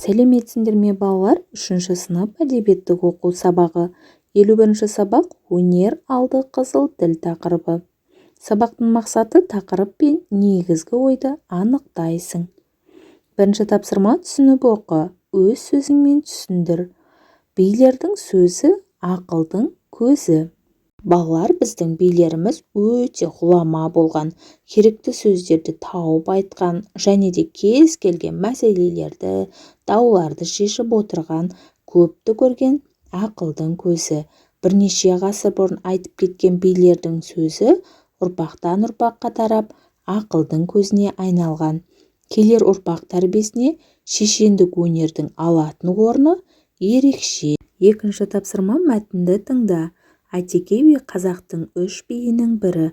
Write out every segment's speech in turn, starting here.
Сәлеметсіңдер ме балалар? 3 сынып әдебиеттік оқу сабағы. 51 сабақ өнер алды қызыл тіл тақырыбы. Сабақтың мақсаты тақырып пен негізгі ойды анықтайсың. Бірінші тапсырма түсініп оқы. Өз сөзіңмен түсіндір. Билердің сөзі ақылдың көзі. Балалар, біздің билеріміз өте ғұлама болған, керекті сөздерді тауып айтқан және де кез келген мәселелерді, дауларды шешіп отырған, көпті көрген ақылдың көзі. Бірнеше ғасыр бұрын айтып кеткен билердің сөзі ұрпақтан ұрпаққа тарап, ақылдың көзіне айналған. Келер ұрпақ тәрбиесіне шешендік өнердің алатын орны ерекше. Екінші тапсырма мәтінді тыңда. Әйтеке би қазақтың 3 биінің бірі.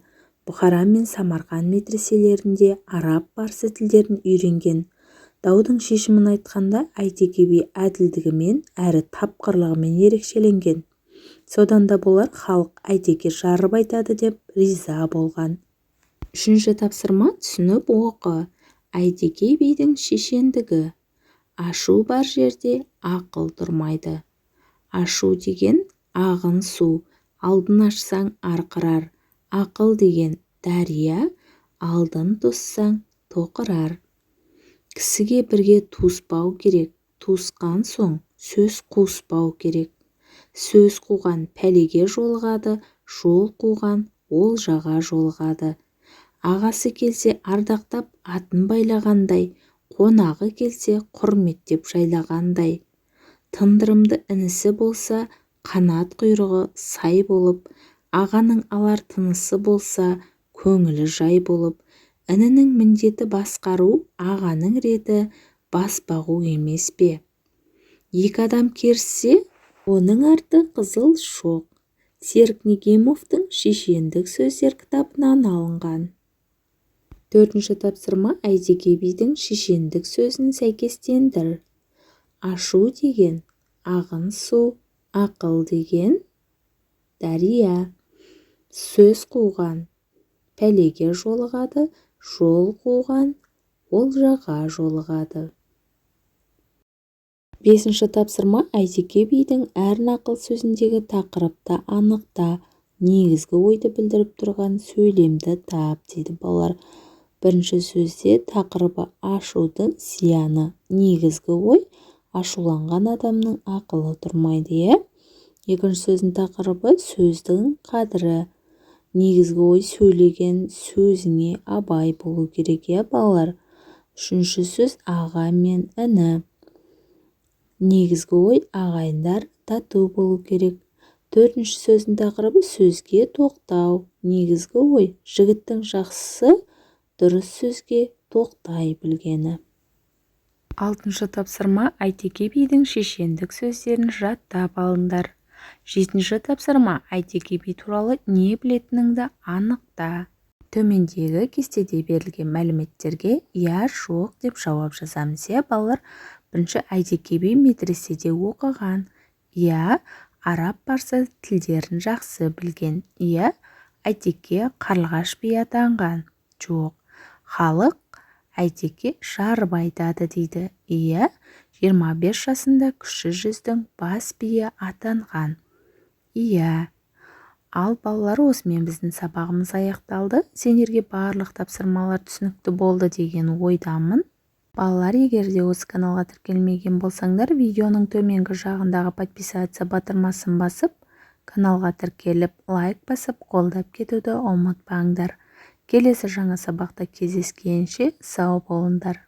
Бұхара мен Самарқан медреселерінде араб, парсы тілдерін үйренген. Даудың шешімін айтқанда Әйтеке би әділдігімен әрі тапқырлығымен ерекшеленген. Содан да болар халық Әйтеке жарып айтады деп риза болған. Үшінші тапсырма түсініп оқы. Әйтеке бидің шешендігі. Ашу бар жерде ақыл тұрмайды. Ашу деген ағын су, алдын ашсаң арқырар. Ақыл деген дәрия, алдын тоссаң тоқырар. Кісіге бірге туыспау керек, туысқан соң сөз қуыспау керек. Сөз қуған пәлеге жолығады, жол қуған олжаға жолығады. Ағасы келсе ардақтап атын байлағандай, қонағы келсе құрметтеп жайлағандай. Тындырымды інісі болса, қанат құйрығы сай болып, ағаның алар тынысы болса, көңілі жай болып, інінің міндеті басқару, ағаның реті бас бағу емес пе? Екі адам керіссе, оның арты қызыл шоқ. Серік Негемовтың шешендік сөздер кітабынан алынған. Төртінші тапсырма Әйтеке бидің шешендік сөзін сәйкестендір. Ашу деген ағын су, ақыл деген дәрия. Сөз қуған пәлеге жолығады, жол қуған олжаға жолығады. Бесінші тапсырма Әйтеке бидің әр нақыл сөзіндегі тақырыпты анықта, негізгі ойды білдіріп тұрған сөйлемді тап дейді балалар. Бірінші сөзде тақырыбы ашудың зияны, негізгі ой ашуланған адамның ақылы тұрмайды. Екінші сөздің тақырыбы сөздің қадірі, негізгі ой сөйлеген сөзіңе абай болу керек, балалар. Үшінші сөз аға мен іні, негізгі ой ағайындар тату болу керек. Төртінші сөздің тақырыбы сөзге тоқтау, негізгі ой жігіттің жақсысы дұрыс сөзге тоқтай білгені. Алтыншы тапсырма Әйтеке бидің шешендік сөздерін жаттап алыңдар. Жетінші тапсырма Әйтеке би туралы не білетініңді анықта. Төмендегі кестеде берілген мәліметтерге иә жоқ деп жауап жазамыз. Балалар, бірінші Әйтеке би медреседе оқыған. Иә, араб, парсы тілдерін жақсы білген. Иә, Әйтеке қарлығаш би атанған. Жоқ, халық Әйтеке жарып айтады дейді. Иә, 25 жасында кіші жүздің бас биі атанған. Иә. Ал балалар, осымен біздің сабағымыз аяқталды. Сендерге барлық тапсырмалар түсінікті болды деген ойдамын. Балалар, егер де осы каналға тіркелмеген болсаңдар, видеоның төменгі жағындағы подписаться батырмасын басып, каналға тіркеліп, лайк басып, қолдап кетуді ұмытпаңдар. Келесі жаңа сабақта кездескенше сау болыңдар.